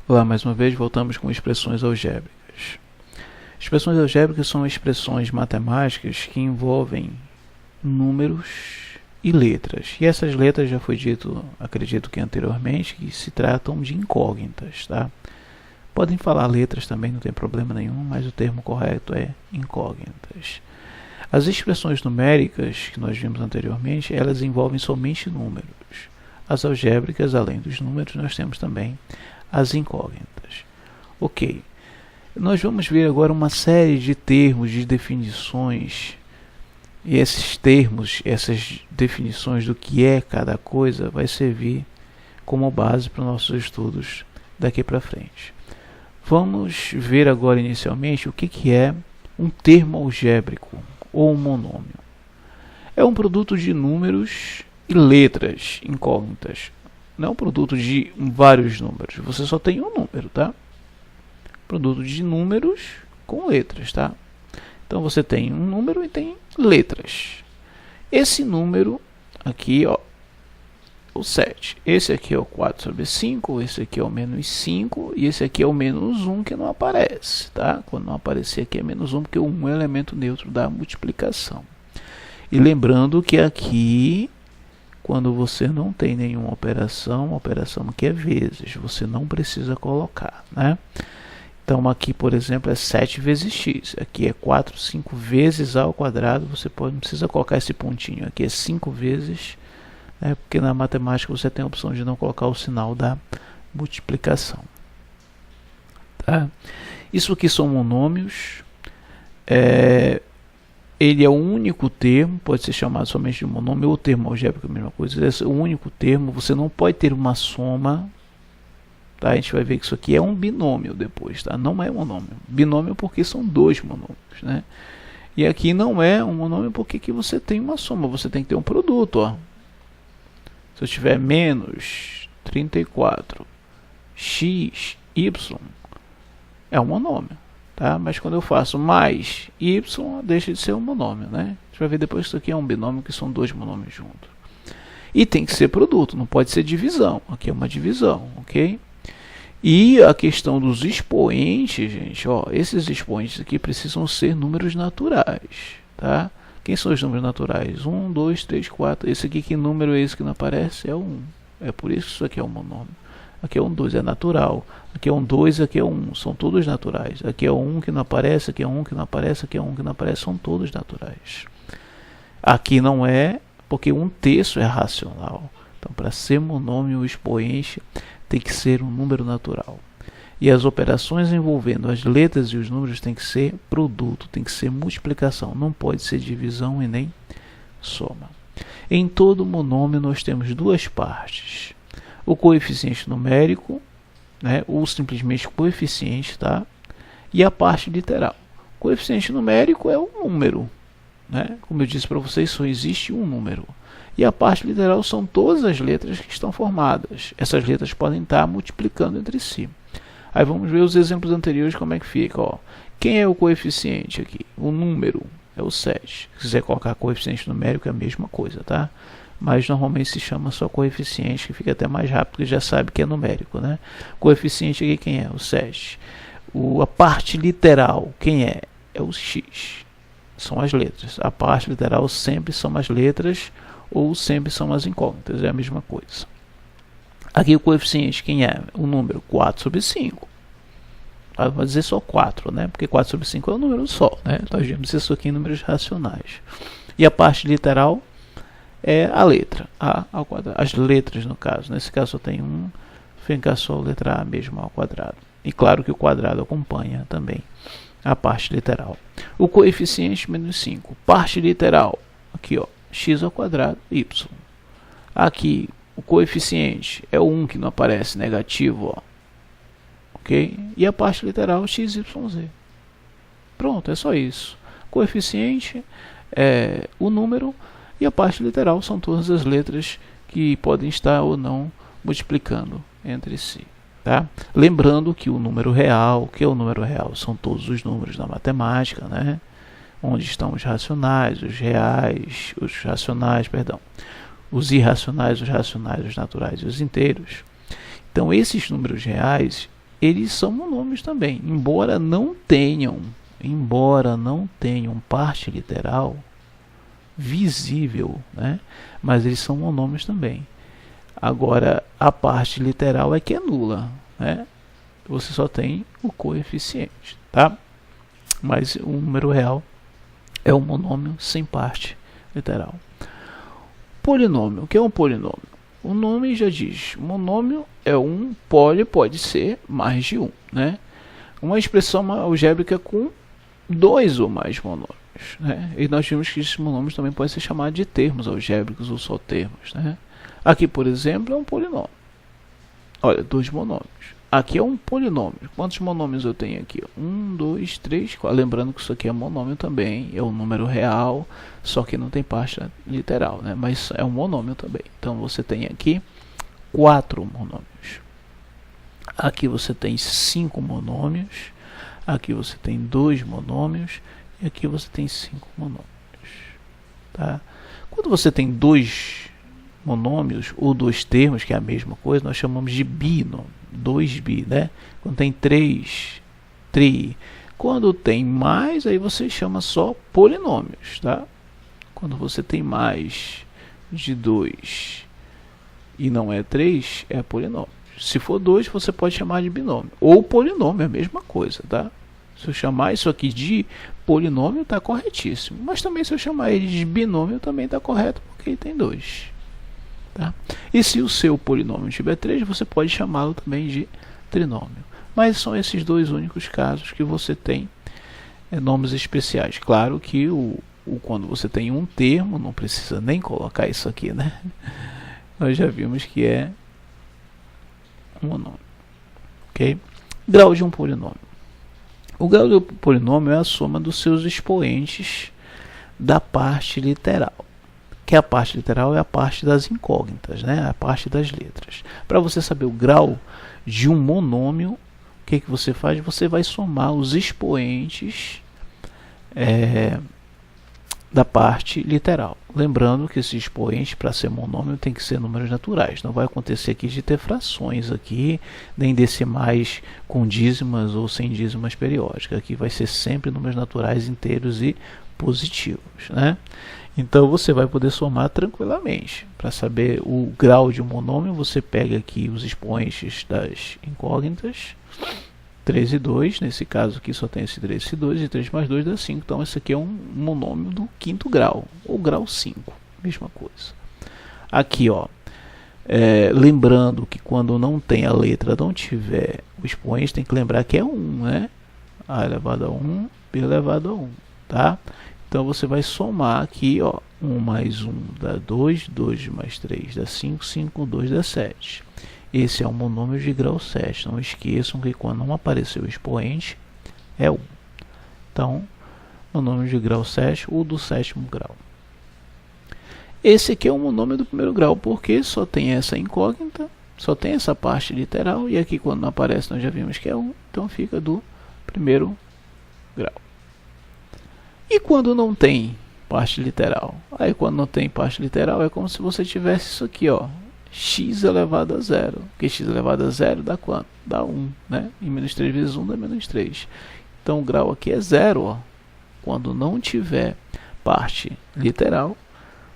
Olá, mais uma vez voltamos com expressões algébricas. Expressões algébricas são expressões matemáticas que envolvem números e letras. E essas letras, já foi dito, acredito que anteriormente, que se tratam de incógnitas, tá? Podem falar letras também, não tem problema nenhum, mas o termo correto é incógnitas. As expressões numéricas que nós vimos anteriormente, elas envolvem somente números. As algébricas, além dos números, nós temos também as incógnitas. Ok, nós vamos ver agora uma série de termos, de definições, e esses termos, essas definições do que é cada coisa, vai servir como base para os nossos estudos daqui para frente. Vamos ver agora inicialmente o que é um termo algébrico ou um monômio. É um produto de números e letras incógnitas. Não é um produto de vários números. Você só tem um número, tá? Produto de números com letras, tá? Então você tem um número e tem letras. Esse número aqui, ó, o 7. Esse aqui é o 4 sobre 5, esse aqui é o menos 5 e esse aqui é o menos 1 que não aparece, tá? Quando não aparecer aqui é menos 1 porque o 1 é o elemento neutro da multiplicação. E lembrando que aqui, quando você não tem nenhuma operação que é vezes, você não precisa colocar, né? Então aqui, por exemplo, é 7 vezes x, aqui é 4, 5 vezes a ao quadrado, você não precisa colocar esse pontinho, aqui é 5 vezes, né? Porque na matemática você tem a opção de não colocar o sinal da multiplicação. Tá? Isso aqui são monômios, ele é o único termo, pode ser chamado somente de monômio ou termo algébrico, a mesma coisa. Esse é o único termo, você não pode ter uma soma, tá? A gente vai ver que isso aqui é um binômio depois, tá? Não é monômio. Binômio porque são dois monômios, né? E aqui não é um monômio porque aqui você tem uma soma, você tem que ter um produto, ó. Se eu tiver menos 34 x, y, é um monômio. Tá? Mas quando eu faço mais y, deixa de ser um monômio, né? A gente vai ver depois que isso aqui é um binômio, que são dois monômios juntos. E tem que ser produto, não pode ser divisão. Aqui é uma divisão, ok? E a questão dos expoentes, gente, ó, esses expoentes aqui precisam ser números naturais, tá? Quem são os números naturais? 1, 2, 3, 4. Esse aqui, que número é esse que não aparece? É o 1. É por isso que isso aqui é um monômio. Aqui é um 2, é natural. Aqui é um 2, aqui é um 1. São todos naturais. Aqui é um que não aparece, aqui é um que não aparece, aqui é um que não aparece. São todos naturais. Aqui não é, porque um terço é racional. Então, para ser monômio, o expoente tem que ser um número natural. E as operações envolvendo as letras e os números tem que ser produto, tem que ser multiplicação. Não pode ser divisão e nem soma. Em todo monômio nós temos duas partes. O coeficiente numérico, né, ou simplesmente coeficiente, tá? E a parte literal. O coeficiente numérico é um número, né? Como eu disse para vocês, só existe um número. E a parte literal são todas as letras que estão formadas. Essas letras podem estar multiplicando entre si. Aí vamos ver os exemplos anteriores como é que fica. Ó. Quem é o coeficiente aqui? O número é o 7. Se quiser colocar coeficiente numérico é a mesma coisa, tá? Mas normalmente se chama só coeficiente, que fica até mais rápido, porque já sabe que é numérico, né? Coeficiente aqui quem é? O 7. A parte literal, quem é? É o x. São as letras. A parte literal sempre são as letras ou sempre são as incógnitas, é a mesma coisa. Aqui o coeficiente, quem é? O número 4 sobre 5. Vou dizer só 4, né? Porque 4 sobre 5 é um número só, né? Nós vimos isso aqui em números racionais. E a parte literal é a letra a ao quadrado, as letras no caso, nesse caso só tem um, fica só a letra a mesmo ao quadrado, e claro que o quadrado acompanha também a parte literal. O coeficiente menos 5, parte literal, aqui ó, x ao quadrado, y. Aqui o coeficiente é o 1 que não aparece, negativo, ó, ok? E a parte literal x, y, z. Pronto, é só isso. Coeficiente é o número, e a parte literal são todas as letras que podem estar ou não multiplicando entre si. Tá? Lembrando que o número real, o que é o número real? São todos os números da matemática, né? Onde estão os racionais, os reais, os racionais, perdão, os irracionais, os racionais, os naturais e os inteiros. Então esses números reais eles são monômios também, embora não tenham parte literal visível, né? Mas eles são monômios também. Agora, a parte literal é que é nula, né? Você só tem o coeficiente, tá? Mas o número real é um monômio sem parte literal. Polinômio. O que é um polinômio? O nome já diz. Monômio é um, pode ser mais de um, né? Uma expressão algébrica com dois ou mais monômios, né? E nós vimos que esses monômios também podem ser chamados de termos algébricos ou só termos, né? Aqui, por exemplo, é um polinômio. Olha, dois monômios. Aqui é um polinômio. Quantos monômios eu tenho aqui? 1, 2, 3, 4. Lembrando que isso aqui é monômio também. É um número real, só que não tem parte literal, né? Mas é um monômio também. Então você tem aqui 4 monômios. Aqui você tem 5 monômios. Aqui você tem 2 monômios. E aqui você tem 5 monômios. Tá? Quando você tem 2 monômios ou 2 termos, que é a mesma coisa, nós chamamos de binômio. 2 bi, né? Quando tem 3, tri. Quando tem mais, aí você chama só polinômios, tá? Quando você tem mais de 2 e não é 3, é polinômio. Se for 2, você pode chamar de binômio. Ou polinômio, é a mesma coisa, tá? Se eu chamar isso aqui de polinômio, está corretíssimo. Mas também se eu chamar ele de binômio, também está correto, porque ele tem 2. Tá? E se o seu polinômio tiver 3, você pode chamá-lo também de trinômio. Mas são esses dois únicos casos que você tem nomes especiais. Claro que quando você tem um termo, não precisa nem colocar isso aqui, né? Nós já vimos que é um monômio. Okay? Grau de um polinômio. O grau do polinômio é a soma dos seus expoentes da parte literal. Que a parte literal é a parte das incógnitas, né? A parte das letras. Para você saber o grau de um monômio, o que você faz? Você vai somar os expoentes da parte literal. Lembrando que esse expoente, para ser monômio, tem que ser números naturais. Não vai acontecer aqui de ter frações aqui, nem decimais com dízimas ou sem dízimas periódicas. Aqui vai ser sempre números naturais inteiros e positivos, né? Então você vai poder somar tranquilamente. Para saber o grau de um monômio, você pega aqui os expoentes das incógnitas, 3 e 2, nesse caso aqui só tem esse 3 e 2, e 3 mais 2 dá 5. Então esse aqui é um monômio do quinto grau, ou grau 5, mesma coisa. Aqui, ó, lembrando que quando não tem a letra, não tiver o expoente, tem que lembrar que é 1, né? A elevado a 1, B elevado a 1, tá? Então você vai somar aqui, ó, 1 mais 1 dá 2, 2 mais 3 dá 5, 5 com 2 dá 7. Esse é um monômio de grau 7. Não esqueçam que quando não aparecer o expoente, é 1. Então, monômio de grau 7 ou do sétimo grau. Esse aqui é um monômio do primeiro grau, porque só tem essa incógnita, só tem essa parte literal, e aqui quando não aparece nós já vimos que é 1, então fica do primeiro grau. E quando não tem parte literal? Aí quando não tem parte literal é como se você tivesse isso aqui, ó, x elevado a 0. Porque x elevado a 0 dá quanto? Dá 1, né? E menos 3 vezes 1 dá menos 3. Então o grau aqui é 0, ó. Quando não tiver parte literal,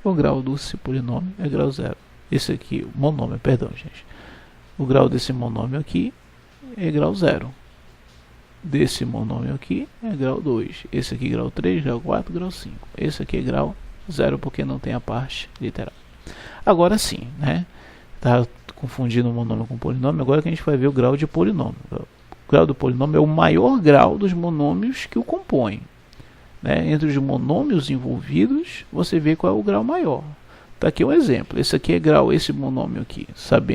o grau desse polinômio é grau 0. Esse aqui, o monômio, perdão, gente. O grau desse monômio aqui é grau 0. Desse monômio aqui é grau 2. Esse aqui grau 3, grau 4, grau 5. Esse aqui é grau 0 porque não tem a parte literal. Agora sim, né? Tá confundindo o monômio com o polinômio. Agora que a gente vai ver o grau de polinômio. O grau do polinômio é o maior grau dos monômios que o compõem, né? Entre os monômios envolvidos, você vê qual é o grau maior. Tá aqui um exemplo. Esse aqui é grau, esse monômio aqui.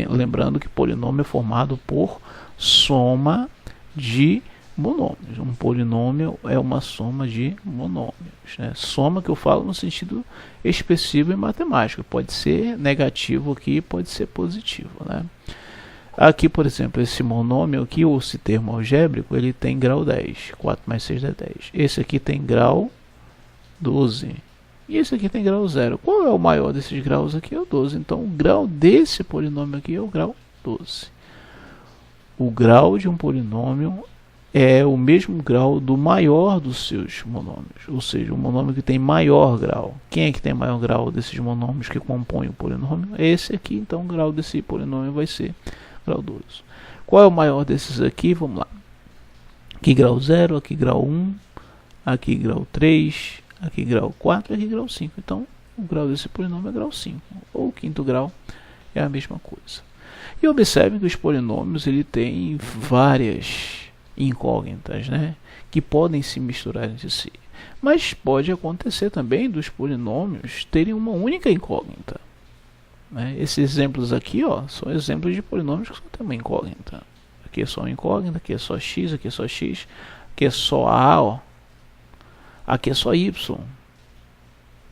Lembrando que polinômio é formado por soma de monômios. Um polinômio é uma soma de monômios, né? Soma que eu falo no sentido expressivo e matemático. Pode ser negativo aqui, pode ser positivo, né? Aqui, por exemplo, esse monômio aqui, ou esse termo algébrico, ele tem grau 10. 4 mais 6 dá 10. Esse aqui tem grau 12. E esse aqui tem grau 0. Qual é o maior desses graus aqui? É o 12. Então, o grau desse polinômio aqui é o grau 12. o grau de um polinômio é o mesmo grau do maior dos seus monômios, ou seja, o monômio que tem maior grau. Quem é que tem maior grau desses monômios que compõem o polinômio? É esse aqui, então o grau desse polinômio vai ser grau 2. Qual é o maior desses aqui? Vamos lá. Aqui grau 0, aqui grau 1, aqui grau 3, aqui grau 4, aqui grau 5. Então, o grau desse polinômio é grau 5, ou o quinto grau é a mesma coisa. E observe que os polinômios ele tem várias incógnitas, né, que podem se misturar entre si. Mas pode acontecer também dos polinômios terem uma única incógnita. Né? Esses exemplos aqui, ó, são exemplos de polinômios que só tem uma incógnita. Aqui é só uma incógnita, aqui é só x, aqui é só x, aqui é só a, ó. Aqui é só y.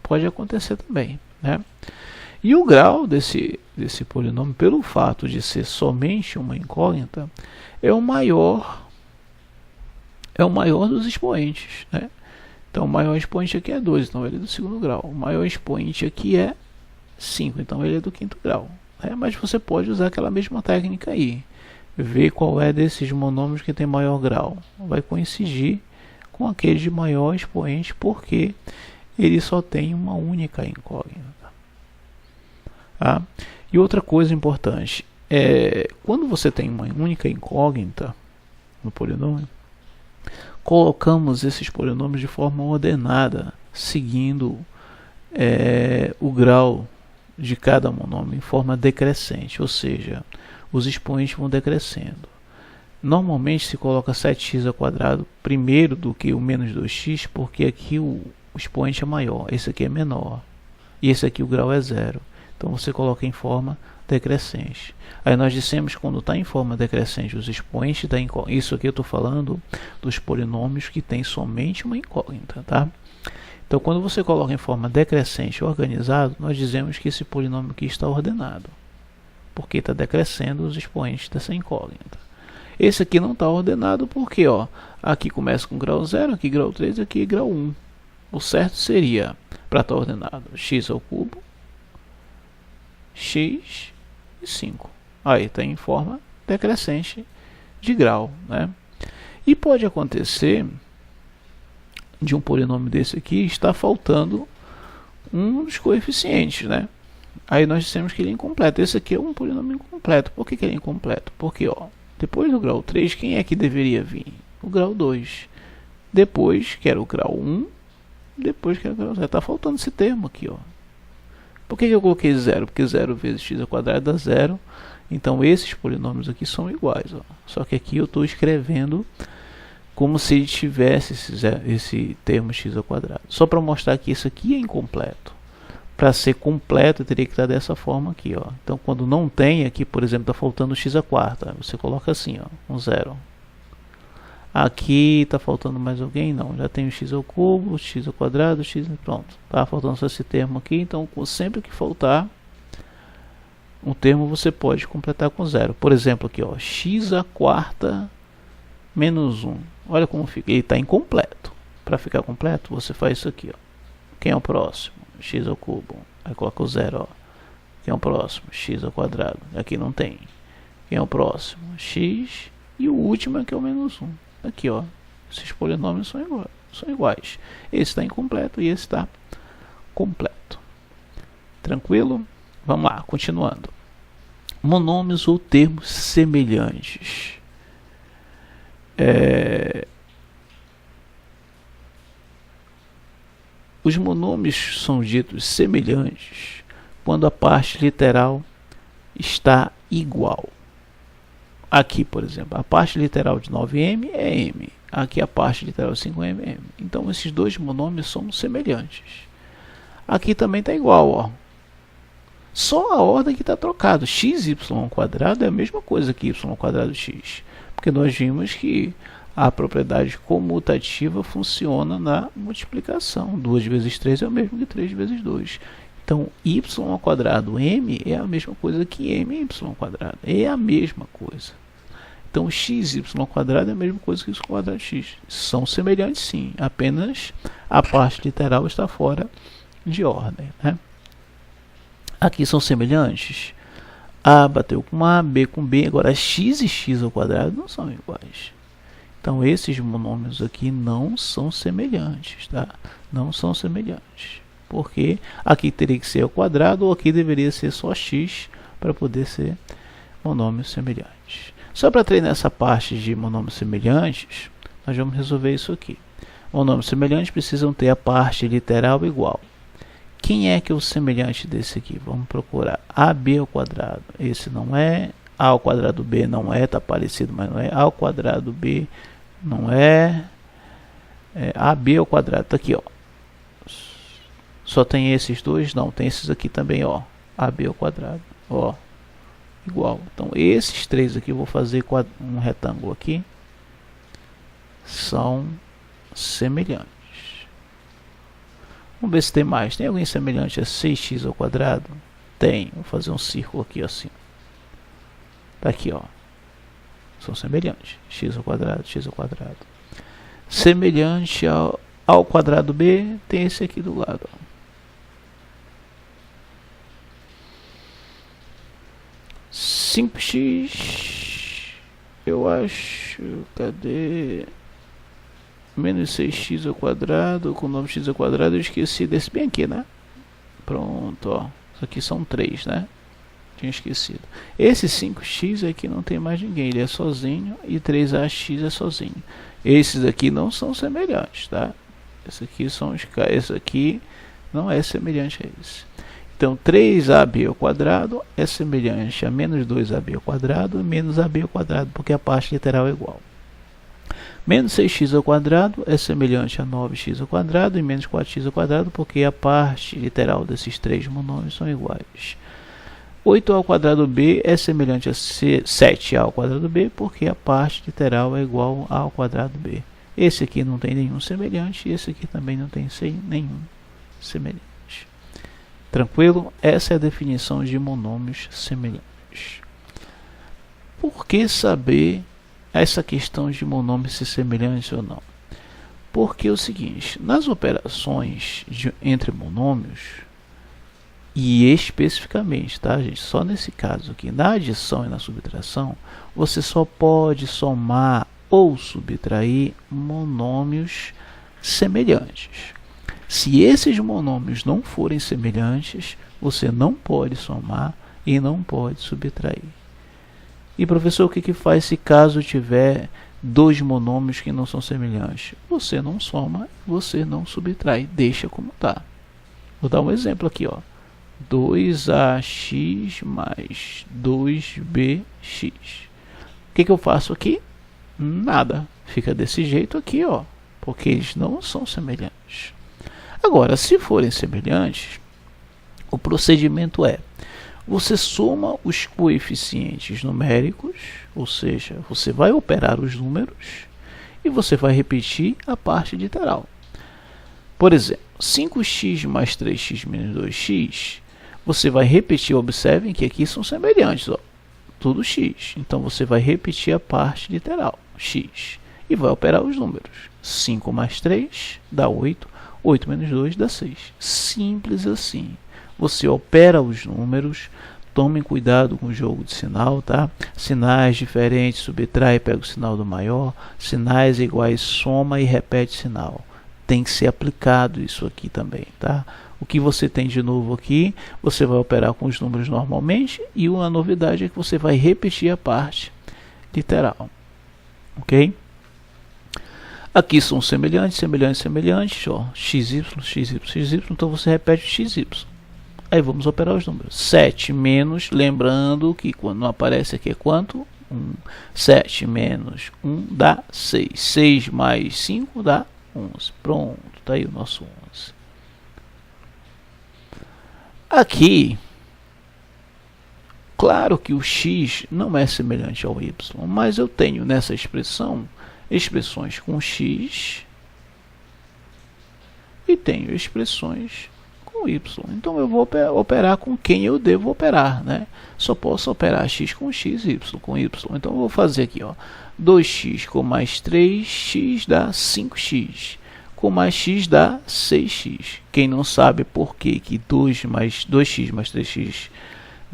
Pode acontecer também, né? E o grau desse polinômio, pelo fato de ser somente uma incógnita, é o maior dos expoentes, né? Então o maior expoente aqui é 2, então ele é do segundo grau. O maior expoente aqui é 5, então ele é do quinto grau, né? Mas você pode usar aquela mesma técnica aí. Ver qual é desses monômios que tem maior grau. Vai coincidir com aquele de maior expoente, porque ele só tem uma única incógnita. Tá? E outra coisa importante, quando você tem uma única incógnita no polinômio, colocamos esses polinômios de forma ordenada, seguindo o grau de cada monômio em forma decrescente, ou seja, os expoentes vão decrescendo. Normalmente se coloca 7x² primeiro do que o menos 2x, porque aqui o expoente é maior, esse aqui é menor, e esse aqui o grau é 0. Então você coloca em forma decrescente. Aí nós dissemos que quando está em forma decrescente, os expoentes da incógnita. Isso aqui eu estou falando dos polinômios que tem somente uma incógnita, tá? Então quando você coloca em forma decrescente organizado, nós dizemos que esse polinômio aqui está ordenado, porque está decrescendo os expoentes dessa incógnita. Esse aqui não está ordenado porque, ó, aqui começa com grau 0, aqui grau 3, aqui grau 1. O certo seria, para estar ordenado, x ao cubo, x e 5. Aí está em forma decrescente de grau, né? E pode acontecer de um polinômio desse aqui estar faltando um dos coeficientes, né? Aí nós dissemos que ele é incompleto. Esse aqui é um polinômio incompleto. Por que ele é incompleto? Porque, ó, depois do grau 3, quem é que deveria vir? O grau 2. Depois, que era o grau 1, depois que era o grau 0. Está faltando esse termo aqui, ó. Por que eu coloquei 0? Porque 0 vezes x² dá 0. Então esses polinômios aqui são iguais, ó. Só que aqui eu estou escrevendo como se ele tivesse esse termo x². Só para mostrar que isso aqui é incompleto. Para ser completo, eu teria que estar dessa forma aqui, ó. Então quando não tem aqui, por exemplo, está faltando x², você coloca assim, ó, um 0. Aqui está faltando mais alguém? Não, já tem o x ao cubo, x², x, pronto. Tá faltando só esse termo aqui, então sempre que faltar um termo você pode completar com 0. Por exemplo aqui, ó, x² menos 1. Olha como fica, ele está incompleto. Para ficar completo, você faz isso aqui, ó. Quem é o próximo? X ao cubo. Aí coloca o 0, ó. Quem é o próximo? X². Aqui não tem. Quem é o próximo? X. E o último aqui é o menos 1. Aqui, ó, esses polinômios são iguais. Esse está incompleto e esse está completo. Tranquilo? Vamos lá, continuando. Monômios ou termos semelhantes. Os monômios são ditos semelhantes quando a parte literal está igual. Aqui, por exemplo, a parte literal de 9m é m. Aqui a parte literal de 5m é m. Então esses dois monômios são semelhantes. Aqui também está igual, ó. Só a ordem que está trocada. Xy² é a mesma coisa que y²x. Porque nós vimos que a propriedade comutativa funciona na multiplicação. 2 vezes 3 é o mesmo que 3 vezes 2. Então, y² m é a mesma coisa que my². É a mesma coisa. Então, xy² é a mesma coisa que y²x. São semelhantes sim, apenas a parte literal está fora de ordem, né? Aqui são semelhantes. A bateu com A, B com B. Agora x e x ao quadrado não são iguais. Então esses monômios aqui não são semelhantes, tá? Não são semelhantes. Porque aqui teria que ser ao quadrado ou aqui deveria ser só x para poder ser monômios semelhantes. Só para treinar essa parte de monômios semelhantes, nós vamos resolver isso aqui. Monômios semelhantes precisam ter a parte literal igual. Quem é que é o semelhante desse aqui? Vamos procurar. AB ao quadrado. Esse não é. A ao quadrado B não é. Está parecido, mas não é. A ao quadrado B não é. AB ao quadrado. Está aqui, ó. Só tem esses dois? Não. Tem esses aqui também, ó. AB ao quadrado. Ó. Igual. Então, esses três aqui, eu vou fazer um retângulo aqui. São semelhantes. Vamos ver se tem mais. Tem alguém semelhante a 6x ao quadrado? Tem. Vou fazer um círculo aqui assim. Tá aqui, ó. São semelhantes. X ao quadrado, x ao quadrado. Semelhante ao quadrado B, tem esse aqui do lado, ó. Cinco x, eu acho. Cadê? Menos 6x ao quadrado, com o nome x ao quadrado, eu esqueci desse bem aqui, né? Pronto, ó. Isso aqui são 3, né? Tinha esquecido. Esse 5x aqui não tem mais ninguém, ele é sozinho, e 3ax é sozinho. Esses aqui não são semelhantes, tá? Esse aqui não é semelhante a esse. Então, 3ab ao quadrado é semelhante a menos 2ab ao quadrado e menos ab ao quadrado, porque a parte literal é igual. Menos 6x ao quadrado é semelhante a 9x ao quadrado e menos 4x ao quadrado, porque a parte literal desses três monômios são iguais. 8a ao quadrado b é semelhante a 7a ao quadrado b, porque a parte literal é igual ao quadrado b. Esse aqui não tem nenhum semelhante e esse aqui também não tem nenhum semelhante. Tranquilo? Essa é a definição de monômios semelhantes. Por que saber essa questão de monômios ser semelhantes ou não? Porque é o seguinte, nas operações entre monômios, e especificamente, tá, gente, só nesse caso aqui, na adição e na subtração, você só pode somar ou subtrair monômios semelhantes. Se esses monômios não forem semelhantes, você não pode somar e não pode subtrair. E professor, o que faz se caso tiver dois monômios que não são semelhantes? Você não soma, você não subtrai, deixa como está. Vou dar um exemplo aqui, ó. 2ax mais 2bx. O que eu faço aqui? Nada. Fica desse jeito aqui, ó, porque eles não são semelhantes. Agora, se forem semelhantes, o procedimento é: você soma os coeficientes numéricos, ou seja, você vai operar os números e você vai repetir a parte literal. Por exemplo, 5x mais 3x menos 2x, você vai repetir, observem que aqui são semelhantes, ó, tudo x. Então você vai repetir a parte literal, x, e vai operar os números. 5 mais 3 dá 8, 8 menos 2 dá 6. Simples assim. Você opera os números, tomem cuidado com o jogo de sinal, tá? Sinais diferentes, subtrai, pega o sinal do maior, sinais iguais, soma e repete sinal. Tem que ser aplicado isso aqui também, tá? O que você tem de novo aqui, você vai operar com os números normalmente, e uma novidade é que você vai repetir a parte literal, ok? Aqui são semelhantes, semelhantes, semelhantes, ó, xy, xy, xy, então você repete xy. Aí vamos operar os números. 7 menos, lembrando que quando não aparece aqui é quanto? 1. 7 menos 1 dá 6. 6 mais 5 dá 11. Pronto, tá aí o nosso 11. Aqui, claro que o x não é semelhante ao y, mas eu tenho nessa expressão expressões com x e tenho expressões com y. Então eu vou operar com quem eu devo operar, né? Só posso operar x com x, y com y. Então eu vou fazer aqui, ó, 2x com mais 3x dá 5x. Com mais x dá 6x. Quem não sabe por que 2x mais 3x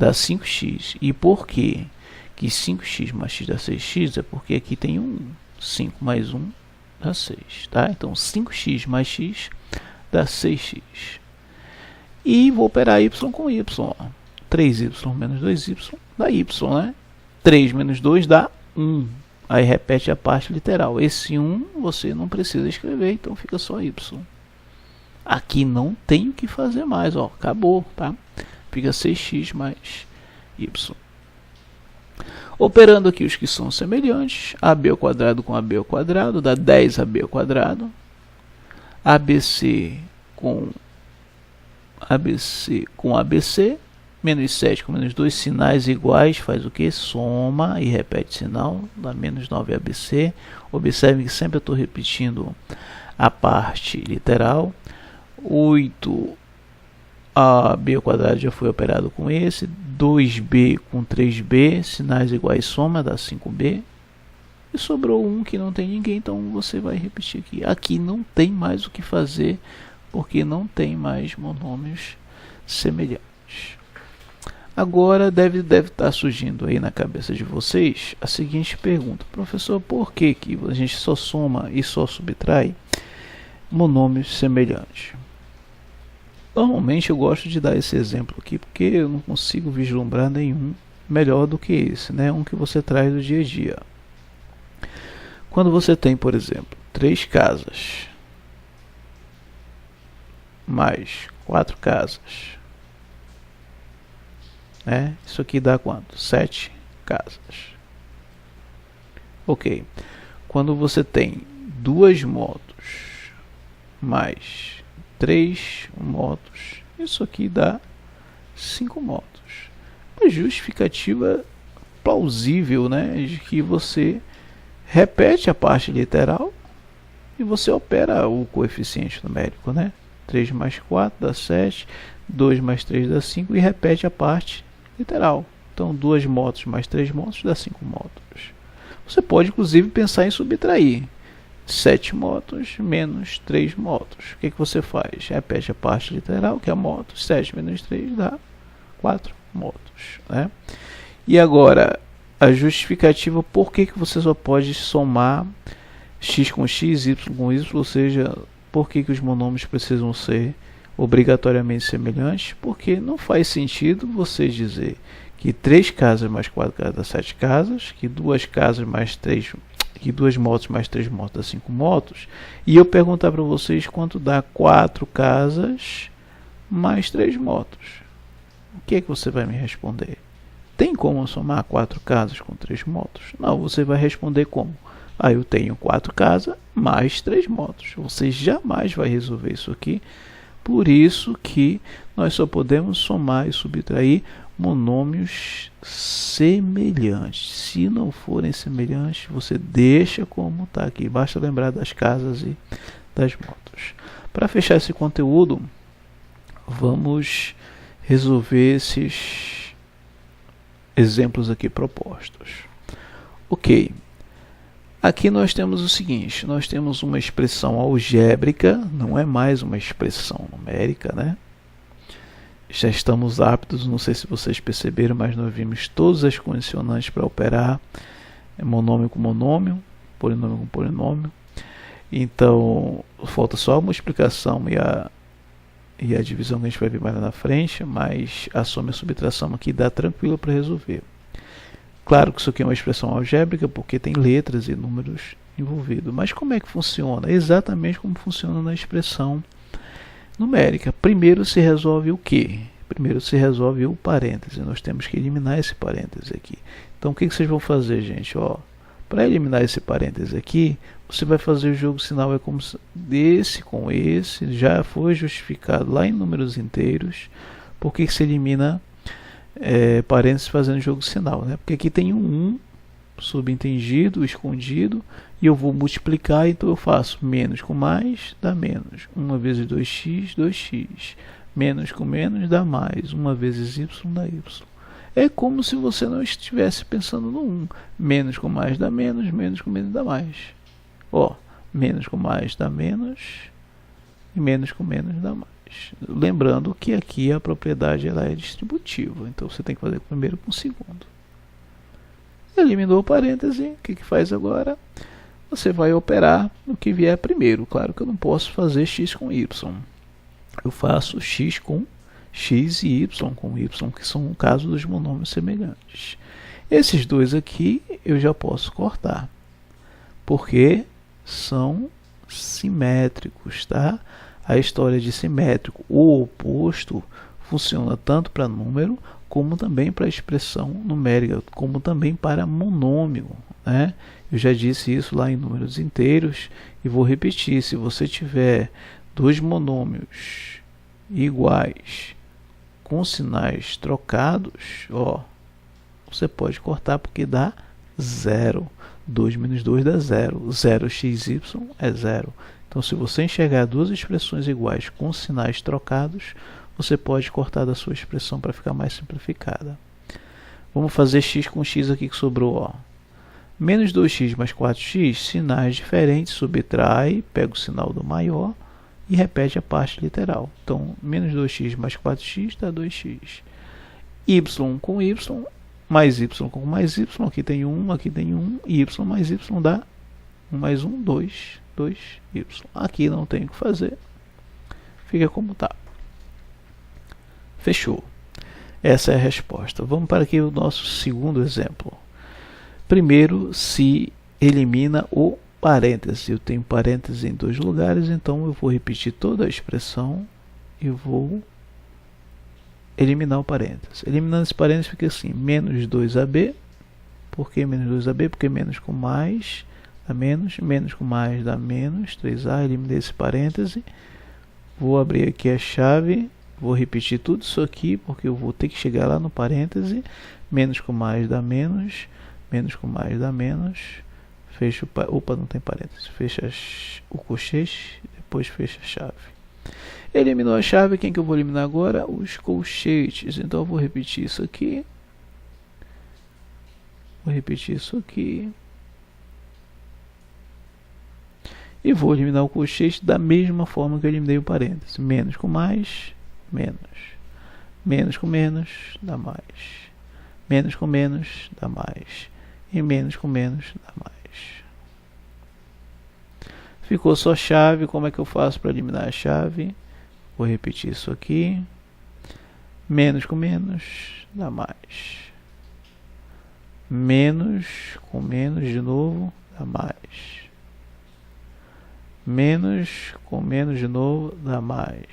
dá 5x. E por quê que 5x mais x dá 6x? É porque aqui tem um 5 mais 1 dá 6, tá? Então 5x mais x dá 6x. E vou operar y com y. 3y menos 2y dá y, né? 3 menos 2 dá 1. Aí repete a parte literal. Esse 1 você não precisa escrever, então fica só y. Aqui não tem o que fazer mais, ó, acabou, tá? Fica 6x mais y. Operando aqui os que são semelhantes, ab ao quadrado com ab ao quadrado dá 10ab ao quadrado. ABC com ABC, menos 7 com menos 2, sinais iguais, faz o que? Soma e repete sinal, dá menos 9abc. Observe que sempre eu estou repetindo a parte literal. 8ab ao quadrado já foi operado com esse. 2b com 3b, sinais iguais, soma, dá 5b. E sobrou um que não tem ninguém, então você vai repetir aqui. Aqui não tem mais o que fazer, porque não tem mais monômios semelhantes. Agora deve estar surgindo aí na cabeça de vocês a seguinte pergunta: professor, por que a gente só soma e só subtrai monômios semelhantes? Normalmente eu gosto de dar esse exemplo aqui, porque eu não consigo vislumbrar nenhum melhor do que esse, né? Um que você traz do dia a dia. Quando você tem, por exemplo, 3 casas mais 4 casas, né? Isso aqui dá quanto? 7 casas. Ok. Quando você tem 2 motos mais 3 motos, isso aqui dá 5 motos. Uma justificativa plausível, né, de que você repete a parte literal e você opera o coeficiente numérico, né? 3 mais 4 dá 7, 2 mais 3 dá 5 e repete a parte literal. Então 2 motos mais 3 motos dá 5 motos. Você pode inclusive pensar em subtrair 7 motos menos 3 motos. O que você faz? Repete a parte literal, que é moto. 7 menos 3 dá 4 motos, né? E agora, a justificativa por que você só pode somar x com x, y com y, ou seja, por que os monômios precisam ser obrigatoriamente semelhantes? Porque não faz sentido você dizer que 3 casas mais 4 casas dá 7 casas, que 2 casas mais 3, que 2 motos mais 3 motos dá 5 motos, e eu perguntar para vocês quanto dá 4 casas mais 3 motos. O que é que você vai me responder? Tem como somar 4 casas com 3 motos? Não, você vai responder como? Ah, eu tenho 4 casas mais 3 motos. Você jamais vai resolver isso aqui. Por isso que nós só podemos somar e subtrair monômios semelhantes. Se não forem semelhantes, você deixa como está aqui. Basta lembrar das casas e das motos. Para fechar esse conteúdo, vamos resolver esses exemplos aqui propostos. Ok. Aqui nós temos o seguinte, nós temos uma expressão algébrica, não é mais uma expressão numérica, né? Já estamos aptos, não sei se vocês perceberam, mas nós vimos todas as condicionantes para operar monômio com monômio, polinômio com polinômio. Então, falta só uma explicação e a divisão que a gente vai ver mais lá na frente, mas a soma e a subtração aqui dá tranquilo para resolver. Claro que isso aqui é uma expressão algébrica porque tem letras e números envolvidos. Mas como é que funciona? Exatamente como funciona na expressão numérica. Primeiro se resolve o quê? Primeiro se resolve o parêntese. Nós temos que eliminar esse parêntese aqui. Então o que vocês vão fazer, gente? Para eliminar esse parêntese aqui, você vai fazer o jogo sinal é como esse com esse. Já foi justificado lá em números inteiros. Por que se elimina parênteses fazendo jogo sinal, né? Porque aqui tem um subentendido, escondido, e eu vou multiplicar, então eu faço menos com mais dá menos, 1 vezes 2x, 2x, menos com menos dá mais, 1 vezes y dá y. É como se você não estivesse pensando no 1, menos com mais dá menos com menos dá mais. Ó, menos com mais dá menos, e menos com menos dá mais. Lembrando que aqui a propriedade ela é distributiva, então você tem que fazer primeiro com o segundo. Eliminou o parêntese, o que faz agora? Você vai operar no que vier primeiro. Claro que eu não posso fazer x com y. Eu faço x com x e y com y, que são o caso dos monômios semelhantes. Esses dois aqui eu já posso cortar, porque são simétricos, tá? A história de simétrico, o oposto, funciona tanto para número, como também para expressão numérica, como também para monômio, né? Eu já disse isso lá em números inteiros e vou repetir. Se você tiver dois monômios iguais com sinais trocados, ó, você pode cortar porque dá zero. 2 menos 2 dá 0. 0xy é 0. Então, se você enxergar duas expressões iguais com sinais trocados, você pode cortar da sua expressão para ficar mais simplificada. Vamos fazer x com x aqui que sobrou, ó. Menos 2x mais 4x, sinais diferentes, subtrai, pega o sinal do maior e repete a parte literal. Então, menos 2x mais 4x dá 2x. Y com y, mais y com mais y, aqui tem 1, aqui tem 1, e y mais y dá 1 mais 1, 2, 2y. Aqui não tem o que fazer, fica como está. Fechou. Essa é a resposta. Vamos para aqui o nosso segundo exemplo. Primeiro, se elimina o parêntese. Eu tenho parêntese em dois lugares, então eu vou repetir toda a expressão e vou eliminar o parêntese. Eliminando esse parêntese fica assim, menos 2ab. Por que menos 2ab? Porque menos com mais dá menos, menos com mais dá menos, 3a, eliminei esse parêntese. Vou abrir aqui a chave, vou repetir tudo isso aqui, porque eu vou ter que chegar lá no parêntese. Menos com mais dá menos, menos com mais dá menos. Fecha o opa, não tem parêntese. Fecha o colchete, depois fecha a chave. Eliminou a chave, quem que eu vou eliminar agora? Os colchetes. Então eu vou repetir isso aqui. Vou repetir isso aqui. E vou eliminar o colchete da mesma forma que eu eliminei o parêntese. Menos com mais, menos. Menos com menos, dá mais. Menos com menos, dá mais. E menos com menos, dá mais. Ficou só chave. Como é que eu faço para eliminar a chave? Vou repetir isso aqui. Menos com menos, dá mais. Menos com menos de novo, dá mais. Menos com menos de novo, dá mais.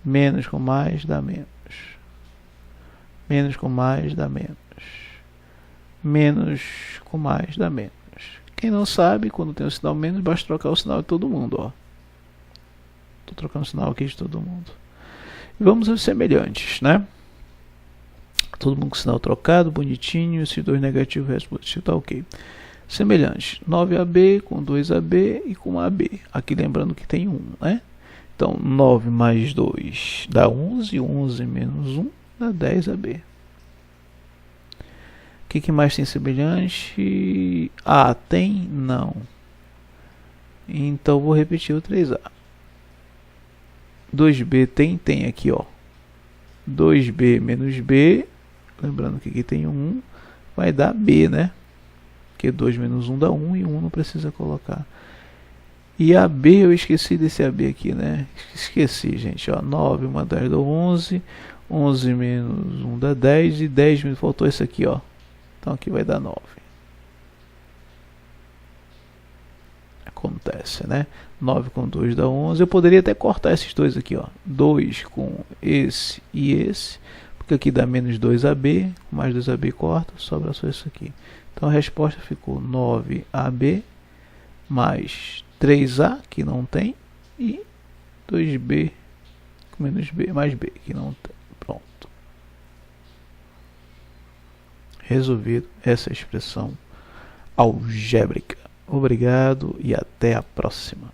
Menos com mais, dá menos. Menos com mais, dá menos. Menos com mais, dá menos. Quem não sabe, quando tem o sinal menos, basta trocar o sinal de todo mundo, ó. Estou trocando o sinal aqui de todo mundo. E vamos aos semelhantes, né? Todo mundo com sinal trocado, bonitinho. Esses dois negativos, o resto positivo, tá ok. Semelhante, 9ab com 2ab e com ab. Aqui lembrando que tem 1, né? Então, 9 mais 2 dá 11, 11 menos 1 dá 10ab. O que mais tem semelhante? A tem? Não. Então, vou repetir o 3a. 2b tem? Tem aqui, ó. 2b menos b, lembrando que aqui tem 1, vai dar b, né? Porque 2 menos 1 dá 1 e 1 não precisa colocar. E AB, eu esqueci desse AB aqui, né? Esqueci, gente. Ó, 9 mais 10 dá 11. 11 menos 1 dá 10. E 10 menos, faltou esse aqui, ó. Então aqui vai dar 9. Acontece, né? 9 com 2 dá 11. Eu poderia até cortar esses dois aqui, ó. 2 com esse e esse. Porque aqui dá menos 2AB. Com mais 2AB corta, sobra só isso aqui. Então a resposta ficou 9AB mais 3A, que não tem, e 2B com menos B mais B, que não tem. Pronto. Resolvido essa expressão algébrica. Obrigado e até a próxima.